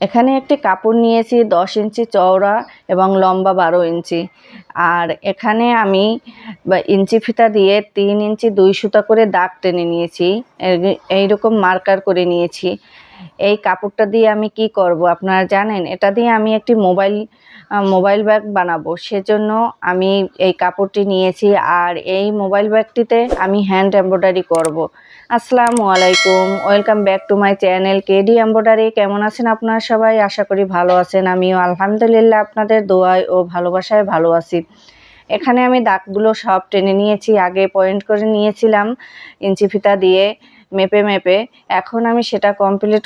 এখানে একটি কাপড় নিয়েছি 10 ইঞ্চি চওড়া এবং লম্বা 12 ইঞ্চি। আর এখানে আমি ইঞ্চি ফিতা দিয়ে 3 ইঞ্চি 2 সুতা করে দাগ টেনে নিয়েছি, এইরকম মার্কার করে নিয়েছি। এই কাপড়টা দিয়ে আমি কি করব আপনারা জানেন? এটা দিয়ে আমি একটি মোবাইল ব্যাগ বানাবো, সেজন্য আমি এই কাপড়টি নিয়েছি। আর এই মোবাইল ব্যাগটিতে আমি হ্যান্ড এমব্রয়ডারি করব। আসসালামু আলাইকুম, welcome back to my channel KD embroidery. কেমন আছেন আপনারা সবাই? আশা করি ভালো আছেন। আমিও আলহামদুলিল্লাহ আপনাদের দোয়ায় ও ভালোবাসায় ভালো আছি। এখানে আমি দাগগুলো সব টেনে নিয়েছি, আগে পয়েন্ট করে নিয়েছিলাম ইঞ্চি ফিতা দিয়ে মেপে। এখন আমি সেটা কমপ্লিট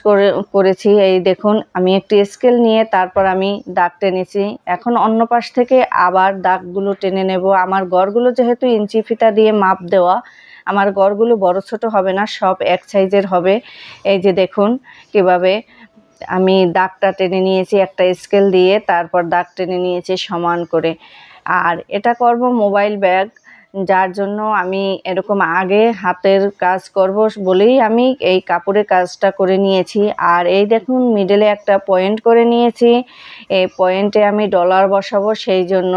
করেছি। এই দেখুন, আমি একটি স্কেল নিয়ে তারপর আমি দাগ টেনেছি। এখন অন্য পাশ থেকে আবার দাগগুলো টেনে নেব। আমার গড়গুলো যেহেতু ইঞ্চি ফিতা দিয়ে মাপ দেওয়া, আমার গড়গুলো বড় ছোট হবে না, সব এক সাইজের হবে। এই যে দেখুন কিভাবে আমি দাগটা টেনে নিয়েছি একটা স্কেল দিয়ে, তারপর দাগ টেনে নিয়েছি সমান করে। আর এটা করব মোবাইল ব্যাগ, যার জন্য আমি এরকম আগে হাতের কাজ করব বলেই আমি এই কাপড়ের কাজটা করে নিয়েছি। আর এই দেখুন মিডলে একটা পয়েন্ট করে নিয়েছি, এই পয়েন্টে আমি ডলার বসাবো, সেই জন্য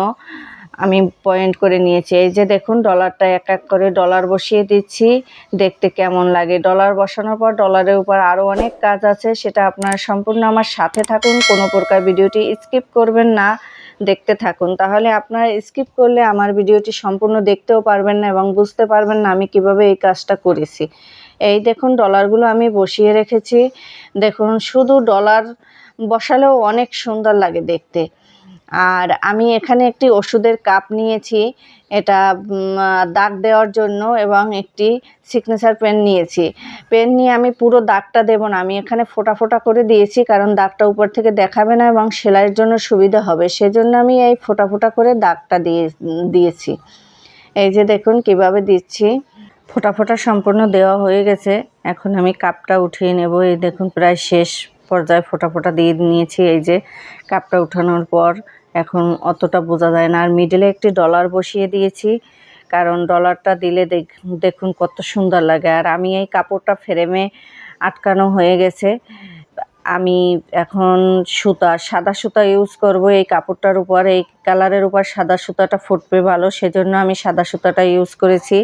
আমি পয়েন্ট করে নিয়েছি। এই যে দেখুন ডলারটা এক এক করে ডলার বসিয়ে দিচ্ছি, দেখতে কেমন লাগে। ডলার বসানোর পর ডলারের উপর আরও অনেক কাজ আছে, সেটা আপনারা সম্পূর্ণ আমার সাথে থাকুন, কোনো প্রকার ভিডিওটি স্কিপ করবেন না, দেখতে থাকুন। তাহলে আপনারা স্কিপ করলে আমার ভিডিওটি সম্পূর্ণ দেখতেও পারবেন না এবং বুঝতে পারবেন না আমি কিভাবে এই কাজটা করেছি। এই দেখুন ডলারগুলো আমি বসিয়ে রেখেছি। দেখুন শুধু ডলার বসালেও অনেক সুন্দর লাগে দেখতে। আর আমি এখানে একটি ওষুধের কাপ নিয়েছি, এটা দাগ দেওয়ার জন্য, এবং একটি সিগনেচার পেন নিয়েছি। পেন নিয়ে আমি পুরো দাগটা দেব না, আমি এখানে ফোঁটা ফোঁটা করে দিয়েছি, কারণ দাগটা উপর থেকে দেখাবে না এবং সেলাইয়ের জন্য সুবিধা হবে, সেজন্য আমি এই ফোঁটা ফোঁটা করে দাগটা দিয়েছি। এই যে দেখুন কিভাবে দিচ্ছি। ফোঁটা ফোঁটা সম্পূর্ণ দেওয়া হয়ে গেছে। এখন আমি কাপটা উঠিয়ে নেব। এই দেখুন প্রায় শেষ পর্যায়ে ফোঁটা ফোঁটা দিয়ে নিয়েছি। এই যে কাপটা উঠানোর পর এখন অতটা বোঝা যায় না। আর মিডলে একটি ডলার বসিয়ে দিয়েছি, কারণ ডলারটা দিলে দেখুন কত সুন্দর লাগে। আর আমি এই কাপড়টা ফ্রেমে আটকানো হয়ে গেছে। আমি এখন সাদা সুতা ইউজ করব এই কাপড়টার উপর। এই কালারের উপর সাদা সুতাটা ফুটবে ভালো, সেজন্য আমি সাদা সুতাটা ইউজ করেছি।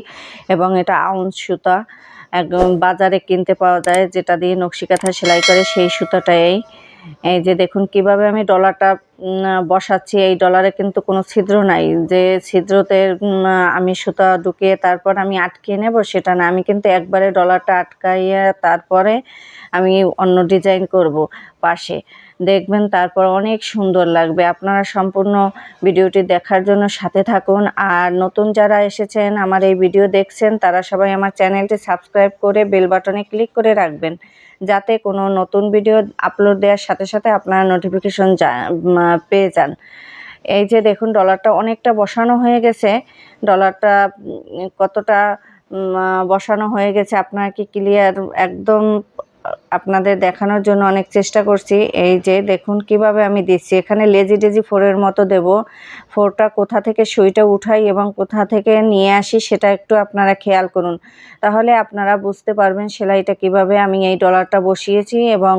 এবং এটা আউন্স সুতা, একদম বাজারে কিনতে পাওয়া যায়, যেটা দিয়ে নকশি কাঁথা সেলাই করে, সেই সুতাটাই। এই যে দেখুন কিভাবে আমি ডলারটা বসাচ্ছি। এই ডলারে কিন্তু কোনো ছিদ্র নাই, যে ছিদ্রতে আমি সুতা ঢুকিয়ে তারপর আমি আটকিয়ে নেব সেটা না। আমি কিন্তু একবারে ডলারটা আটকাইয়া তারপরে আমি অন্য ডিজাইন করব পাশে, দেখবেন তারপর অনেক সুন্দর লাগবে। আপনারা সম্পূর্ণ ভিডিওটি দেখার জন্য সাথে থাকুন। আর নতুন যারা এসেছেন আমার এই ভিডিও দেখছেন, তারা সবাই আমার চ্যানেলটি সাবস্ক্রাইব করে বেল বাটনে ক্লিক করে রাখবেন, যাতে কোনো নতুন ভিডিও আপলোড দেওয়ার সাথে সাথে আপনারা নোটিফিকেশন পেয়ে যান। এই যে দেখুন ডলারটা অনেকটা বসানো হয়ে গেছে। ডলারটা কতটা বসানো হয়ে গেছে আপনারা কি ক্লিয়ার একদম আপনাদের দেখানোর জন্য অনেক চেষ্টা করছি। এই যে দেখুন কিভাবে আমি দিচ্ছি। এখানে লেজি ডেজি ফোরের মতো দেব। ফোরটা কোথা থেকে সুইটা উঠাই এবং কোথা থেকে নিয়ে আসি সেটা একটু আপনারা খেয়াল করুন, তাহলে আপনারা বুঝতে পারবেন সেলাইটা কিভাবে আমি এই ডলারটা বসিয়েছি এবং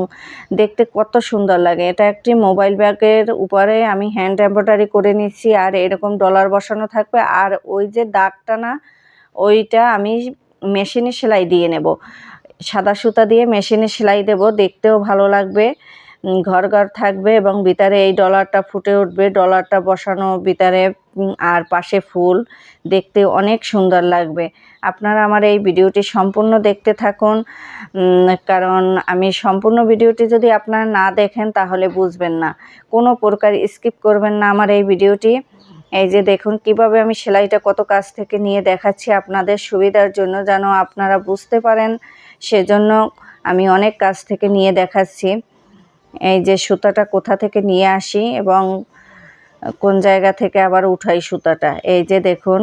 দেখতে কত সুন্দর লাগে। এটা একটি মোবাইল ব্যাগের উপরে আমি হ্যান্ড এমব্রয়ডারি করে নিচ্ছি, আর এরকম ডলার বসানো থাকবে। আর ওই যে দাগটা না, ওইটা আমি মেশিনে সেলাই দিয়ে নেব, সাদা সুতা দিয়ে মেশিনে সেলাই দেব, দেখতেও ভালো লাগবে, ঘর থাকবে এবং ভিতরে এই ডলারটা ফুটে উঠবে। ডলারটা বসানো ভিতরে আর পাশে ফুল, দেখতে অনেক সুন্দর লাগবে। আপনারা আমার এই ভিডিওটি সম্পূর্ণ দেখতে থাকুন, কারণ আমি সম্পূর্ণ ভিডিওটি যদি আপনারা না দেখেন তাহলে বুঝবেন না, কোনো প্রকার স্কিপ করবেন না আমার এই ভিডিওটি। এই যে দেখুন কিভাবে আমি সেলাইটা কত কাছ থেকে নিয়ে দেখাচ্ছি আপনাদের সুবিধার জন্য, যেন আপনারা বুঝতে পারেন, সেজন্য আমি অনেক কাছ থেকে নিয়ে দেখাচ্ছি। এই যে সুতাটা কোথা থেকে নিয়ে আসি এবং কোন জায়গা থেকে আবার উঠাই সুতাটা। এই যে দেখুন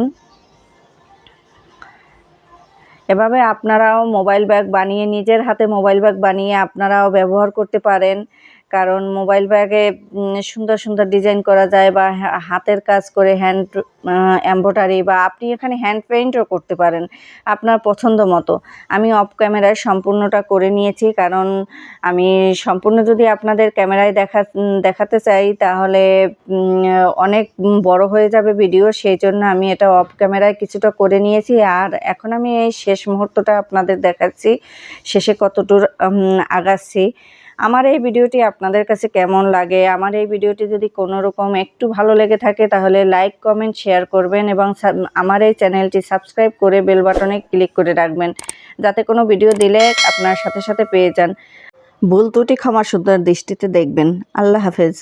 এভাবে আপনারাও মোবাইল ব্যাগ বানিয়ে, নিজের হাতে মোবাইল ব্যাগ বানিয়ে আপনারাও ব্যবহার করতে পারেন। কারণ মোবাইল ব্যাগে সুন্দর সুন্দর ডিজাইন করা যায় বা হাতের কাজ করে হ্যান্ড এমব্রয়ডারি বা আপনি এখানে হ্যান্ড পেইন্টও করতে পারেন আপনার পছন্দ মতো। আমি অফ ক্যামেরায় সম্পূর্ণটা করে নিয়েছি, কারণ আমি সম্পূর্ণ যদি আপনাদের ক্যামেরায় দেখাতে চাই তাহলে অনেক বড় হয়ে যাবে ভিডিও, সেই জন্য আমি এটা অফ ক্যামেরায় কিছুটা করে নিয়েছি। আর এখন আমি এই শেষ মুহূর্তটা আপনাদের দেখাচ্ছি, শেষে কতদূর আগাচ্ছি। আমার এই ভিডিওটি আপনাদের কাছে কেমন লাগে, আমার এই ভিডিওটি যদি কোনো রকম একটু ভালো লেগে থাকে তাহলে লাইক কমেন্ট শেয়ার করবেন এবং আমার এই চ্যানেলটি সাবস্ক্রাইব করে বেল বাটনে ক্লিক করে রাখবেন, যাতে কোনো ভিডিও দিলে আপনার সাথে সাথে পেয়ে যান। ভুল ত্রুটি ক্ষমা সুন্দর দৃষ্টিতে দেখবেন। আল্লাহ হাফেজ।